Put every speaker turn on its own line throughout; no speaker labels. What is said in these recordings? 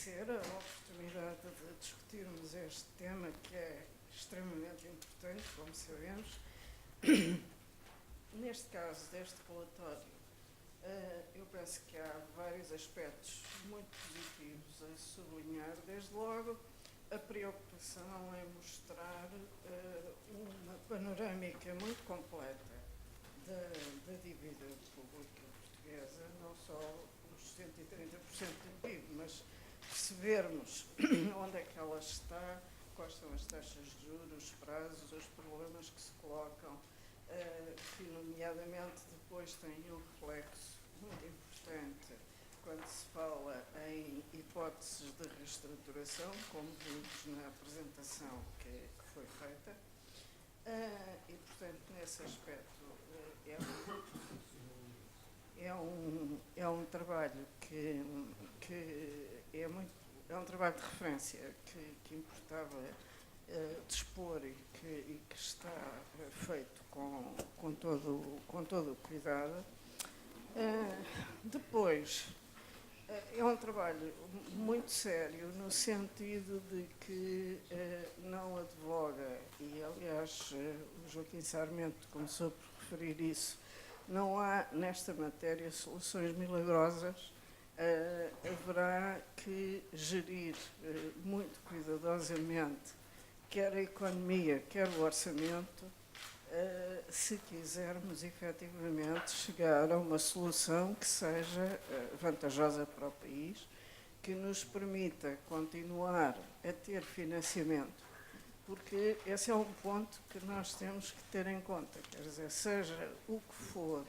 agradecer a oportunidade de discutirmos este tema que é extremamente importante, como sabemos. Neste caso deste relatório, eu penso que há vários aspectos muito positivos a sublinhar. Desde logo, a preocupação em mostrar uma panorâmica muito completa da dívida pública portuguesa, não só os 130% do PIB, mas percebermos onde é que ela está, quais são as taxas de juros, os prazos, os problemas que se colocam, que nomeadamente depois têm um reflexo muito importante quando se fala em hipóteses de reestruturação, como vimos na apresentação que foi feita, e portanto nesse aspecto é um trabalho que é um trabalho de referência que importava dispor e que está feito com todo o cuidado. Depois, é um trabalho muito sério no sentido de que não advoga, e aliás o Joaquim Sarmento começou por referir isso, não há nesta matéria soluções milagrosas. Haverá que gerir muito cuidadosamente quer a economia, quer o orçamento, se quisermos efetivamente chegar a uma solução que seja vantajosa para o país, que nos permita continuar a ter financiamento, porque esse é um ponto que nós temos que ter em conta. Quer dizer, seja o que for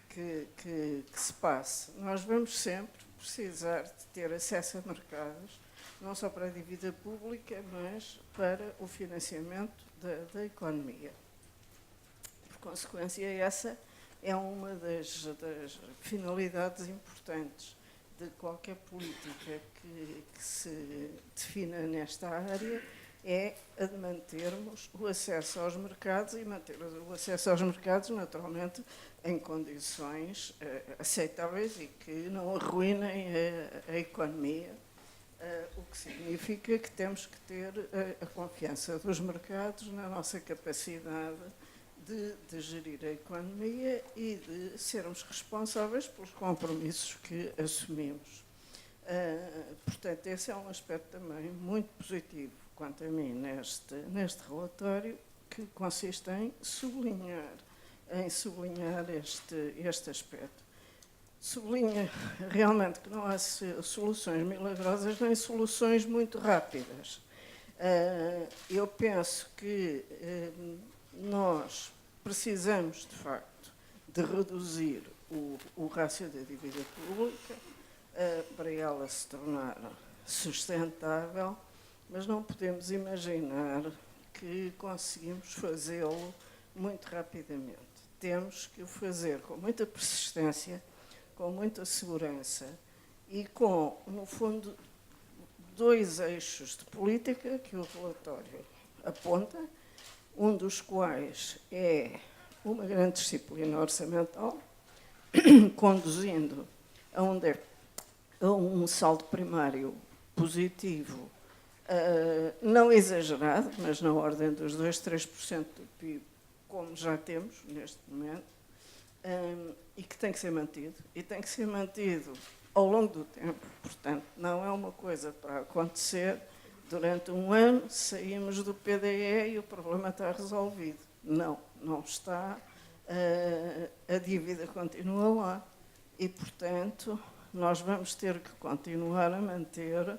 que se passe, nós vamos sempre precisar de ter acesso a mercados, não só para a dívida pública, mas para o financiamento da economia. Por consequência, essa é uma das finalidades importantes de qualquer política que se defina nesta área, é a de mantermos o acesso aos mercados e manter o acesso aos mercados, naturalmente, em condições aceitáveis e que não arruinem a economia, o que significa que temos que ter a confiança dos mercados na nossa capacidade de gerir a economia e de sermos responsáveis pelos compromissos que assumimos. Portanto, esse é um aspecto também muito positivo, quanto a mim, neste relatório, que consiste em sublinhar este aspecto. Sublinha realmente que não há soluções milagrosas nem soluções muito rápidas. Eu penso que nós precisamos, de facto, de reduzir o rácio da dívida pública para ela se tornar sustentável, mas não podemos imaginar que conseguimos fazê-lo muito rapidamente. Temos que o fazer com muita persistência, com muita segurança e com, no fundo, dois eixos de política que o relatório aponta, um dos quais é uma grande disciplina orçamental, conduzindo a um saldo primário positivo, não exagerado, mas na ordem dos 2-3% do PIB, como já temos neste momento, e que tem que ser mantido, e tem que ser mantido ao longo do tempo. Portanto, não é uma coisa para acontecer durante um ano, saímos do PDE e o problema está resolvido. Não está. A dívida continua lá e, portanto, nós vamos ter que continuar a manter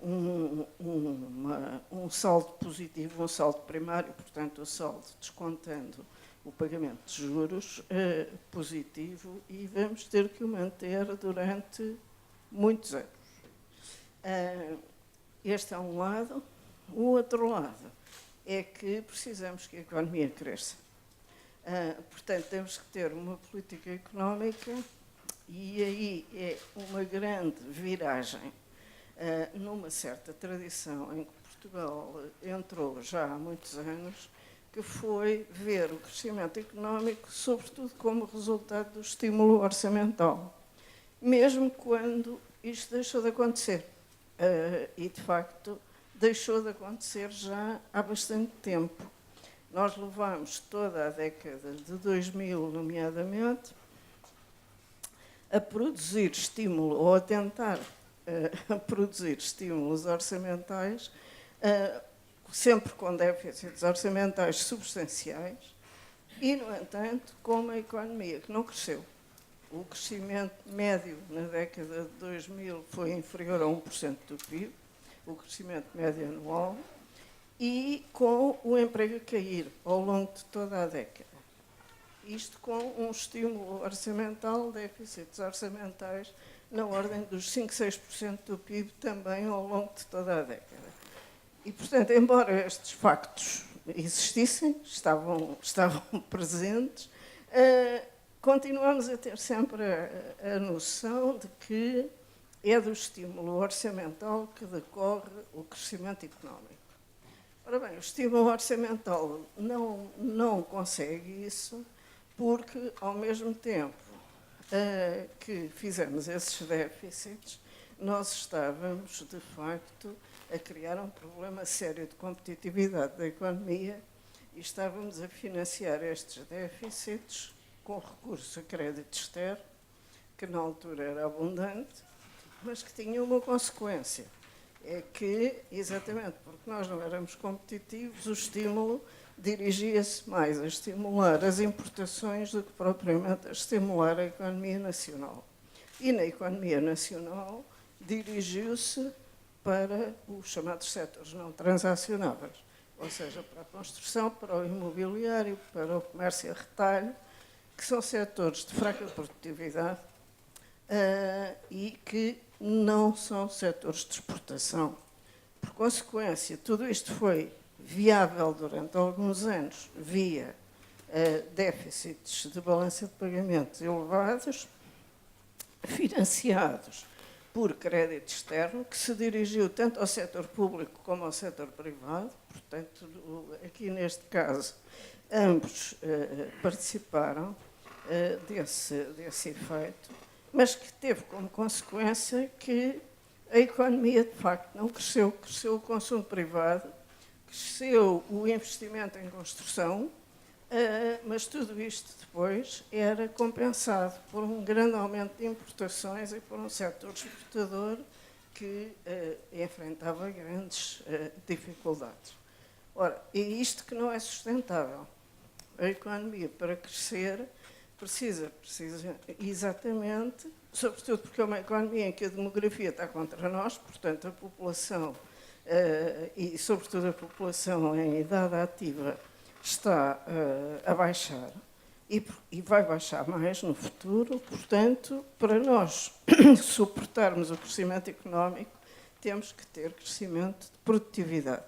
um saldo positivo, um saldo primário, portanto, o saldo descontando o pagamento de juros positivo, e vamos ter que o manter durante muitos anos. Este é um lado. O outro lado é que precisamos que a economia cresça. Portanto, temos que ter uma política económica, e aí é uma grande viragem numa certa tradição em que Portugal entrou já há muitos anos, que foi ver o crescimento económico, sobretudo como resultado do estímulo orçamental, mesmo quando isto deixou de acontecer. e, de facto, deixou de acontecer já há bastante tempo. Nós levamos toda a década de 2000, nomeadamente, a produzir estímulo, ou a tentar produzir estímulos orçamentais, sempre com déficits orçamentais substanciais, e, no entanto, com uma economia que não cresceu. O crescimento médio na década de 2000 foi inferior a 1% do PIB, o crescimento médio anual, e com o emprego a cair ao longo de toda a década. Isto com um estímulo orçamental, déficits orçamentais, na ordem dos 5, 6% do PIB também ao longo de toda a década. E, portanto, embora estes factos existissem, estavam presentes, continuamos a ter sempre a noção de que é do estímulo orçamental que decorre o crescimento económico. Ora bem, o estímulo orçamental não consegue isso, porque, ao mesmo tempo que fizemos esses déficits, nós estávamos, de facto, a criar um problema sério de competitividade da economia e estávamos a financiar estes déficits com recurso a crédito externo, que na altura era abundante, mas que tinha uma consequência. É que, exatamente porque nós não éramos competitivos, o estímulo dirigia-se mais a estimular as importações do que propriamente a estimular a economia nacional. E na economia nacional dirigiu-se para os chamados setores não transacionáveis, ou seja, para a construção, para o imobiliário, para o comércio a retalho, que são setores de fraca produtividade e que não são setores de exportação. Por consequência, tudo isto foi viável durante alguns anos via déficits de balança de pagamentos elevados, financiados por crédito externo, que se dirigiu tanto ao setor público como ao setor privado. Portanto, aqui neste caso, ambos participaram desse efeito, mas que teve como consequência que a economia, de facto, não cresceu. Cresceu o consumo privado, cresceu o investimento em construção, mas tudo isto depois era compensado por um grande aumento de importações e por um setor exportador que enfrentava grandes dificuldades. Ora, é isto que não é sustentável. A economia, para crescer, precisa exatamente, sobretudo porque é uma economia em que a demografia está contra nós, portanto a população, e sobretudo a população em idade ativa, está a baixar e vai baixar mais no futuro. Portanto, para nós suportarmos o crescimento económico, temos que ter crescimento de produtividade.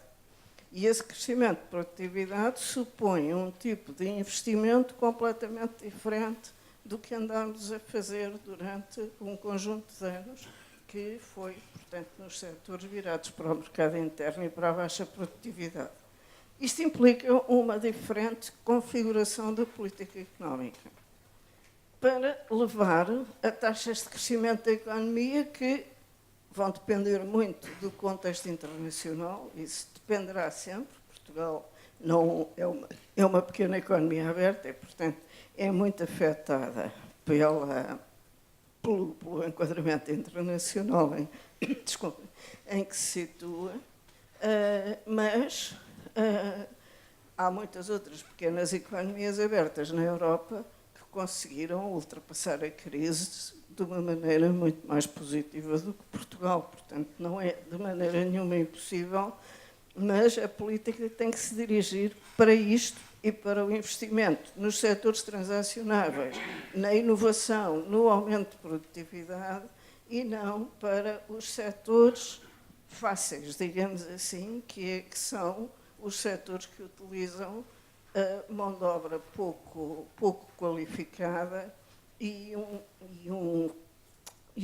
E esse crescimento de produtividade supõe um tipo de investimento completamente diferente do que andámos a fazer durante um conjunto de anos, que foi, portanto, nos setores virados para o mercado interno e para a baixa produtividade. Isto implica uma diferente configuração da política económica para levar a taxas de crescimento da economia que vão depender muito do contexto internacional. Isso dependerá sempre. Portugal não é uma pequena economia aberta e, portanto, é muito afetada pelo enquadramento internacional em que se situa, mas há muitas outras pequenas economias abertas na Europa que conseguiram ultrapassar a crise de uma maneira muito mais positiva do que Portugal. Portanto, não é de maneira nenhuma impossível, mas a política tem que se dirigir para isto e para o investimento nos setores transacionáveis, na inovação, no aumento de produtividade e não para os setores fáceis, digamos assim, que são os setores que utilizam mão de obra pouco qualificada e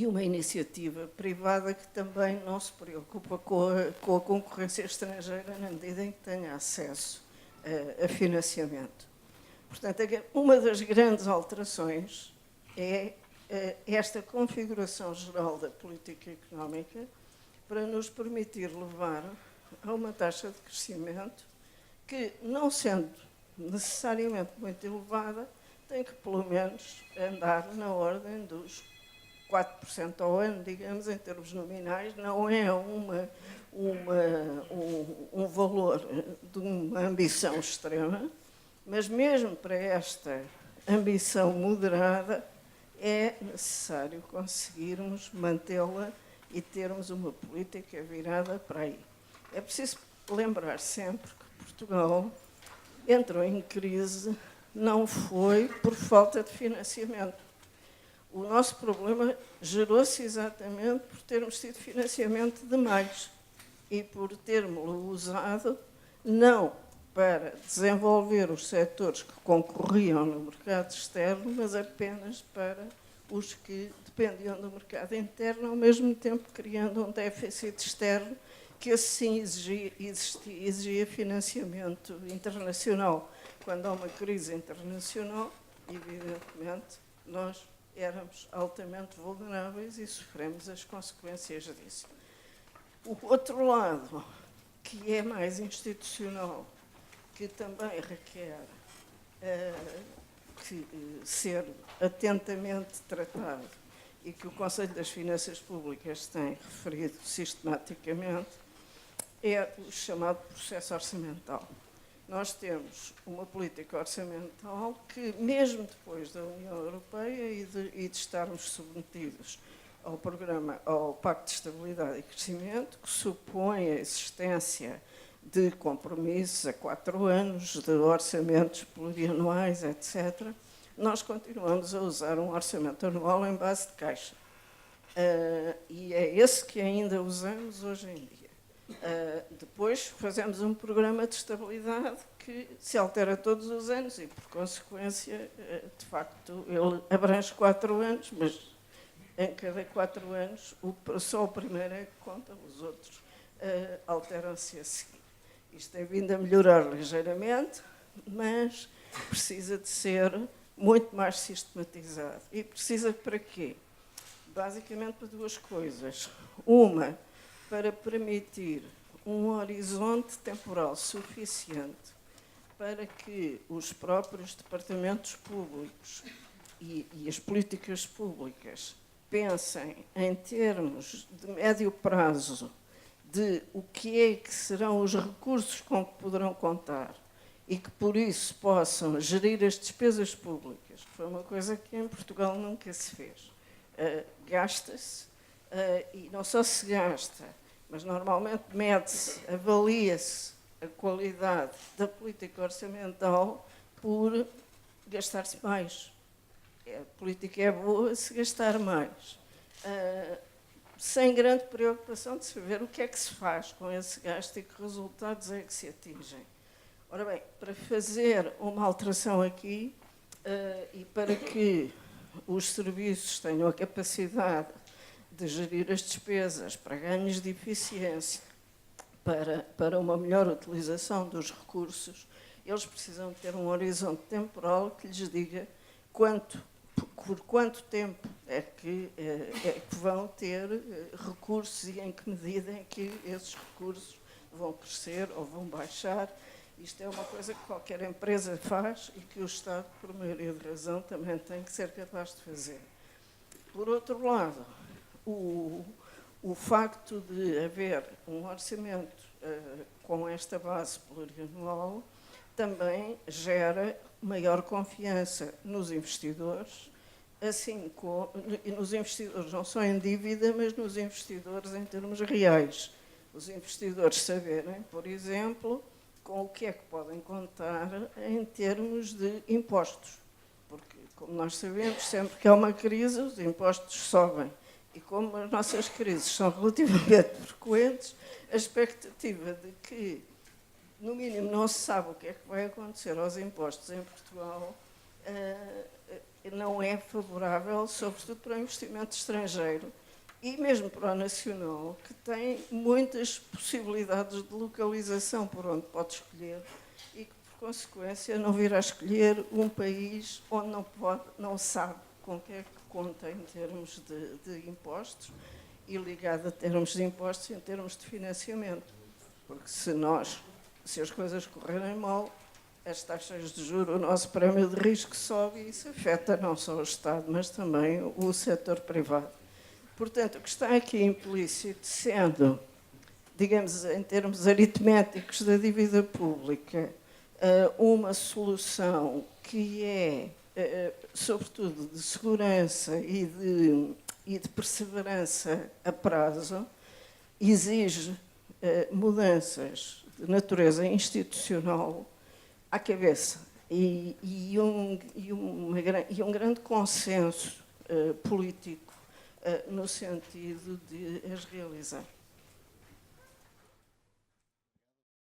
uma iniciativa privada que também não se preocupa com a concorrência estrangeira na medida em que tenha acesso a financiamento. Portanto, uma das grandes alterações é esta configuração geral da política económica para nos permitir levar a uma taxa de crescimento que, não sendo necessariamente muito elevada, tem que, pelo menos, andar na ordem dos 4% ao ano, digamos, em termos nominais. Não é um valor de uma ambição extrema, mas mesmo para esta ambição moderada é necessário conseguirmos mantê-la e termos uma política virada para aí. É preciso lembrar sempre que Portugal entrou em crise não foi por falta de financiamento. O nosso problema gerou-se exatamente por termos tido financiamento demais e por termos-lo usado não para desenvolver os setores que concorriam no mercado externo, mas apenas para os que dependiam do mercado interno, ao mesmo tempo criando um déficit externo que assim exigia financiamento internacional. Quando há uma crise internacional, evidentemente, nós éramos altamente vulneráveis e sofremos as consequências disso. O outro lado, que é mais institucional, que também requer ser atentamente tratado e que o Conselho das Finanças Públicas tem referido sistematicamente, é o chamado processo orçamental. Nós temos uma política orçamental que, mesmo depois da União Europeia e de estarmos submetidos ao Pacto de Estabilidade e Crescimento, que supõe a existência de compromissos a 4 anos, de orçamentos plurianuais, etc., nós continuamos a usar um orçamento anual em base de caixa. E é esse que ainda usamos hoje em dia. Depois fazemos um programa de estabilidade que se altera todos os anos e, por consequência, de facto, ele abrange 4 anos, mas em cada 4 anos só o primeiro é que conta, os outros alteram-se a seguir. Isto tem vindo a melhorar ligeiramente, mas precisa de ser muito mais sistematizado. E precisa para quê? Basicamente para 2 coisas. Uma, para permitir um horizonte temporal suficiente para que os próprios departamentos públicos e as políticas públicas pensem em termos de médio prazo de o que é que serão os recursos com que poderão contar e que, por isso, possam gerir as despesas públicas. Foi uma coisa que em Portugal nunca se fez. Gasta-se, e não só se gasta, mas normalmente mede-se, avalia-se a qualidade da política orçamental por gastar-se mais. A política é boa se gastar mais. Sem grande preocupação de saber o que é que se faz com esse gasto e que resultados é que se atingem. Ora bem, para fazer uma alteração aqui e para que os serviços tenham a capacidade de gerir as despesas para ganhos de eficiência, para uma melhor utilização dos recursos, eles precisam ter um horizonte temporal que lhes diga por quanto tempo é que vão ter recursos e em que medida é que esses recursos vão crescer ou vão baixar. Isto é uma coisa que qualquer empresa faz e que o Estado, por maioria de razão, também tem que ser capaz de fazer. Por outro lado, o facto de haver um orçamento com esta base plurianual também gera maior confiança nos investidores, assim como nos investidores não só em dívida, mas nos investidores em termos reais. Os investidores saberem, por exemplo, com o que é que podem contar em termos de impostos. Porque, como nós sabemos, sempre que há uma crise, os impostos sobem. E como as nossas crises são relativamente frequentes, a expectativa de que, no mínimo, não se sabe o que é que vai acontecer aos impostos em Portugal não é favorável, sobretudo para o investimento estrangeiro e mesmo para o nacional, que tem muitas possibilidades de localização por onde pode escolher e que, por consequência, não virá escolher um país onde não sabe com o que é que conta em termos de impostos e ligado a termos de impostos e em termos de financiamento. Porque se as coisas correrem mal, as taxas de juros, o nosso prémio de risco sobe e isso afeta não só o Estado, mas também o setor privado. Portanto, o que está aqui implícito, sendo, digamos, em termos aritméticos da dívida pública, uma solução que é, sobretudo, de segurança e de perseverança a prazo, exige mudanças de natureza institucional à cabeça e um grande consenso político no sentido de as realizar.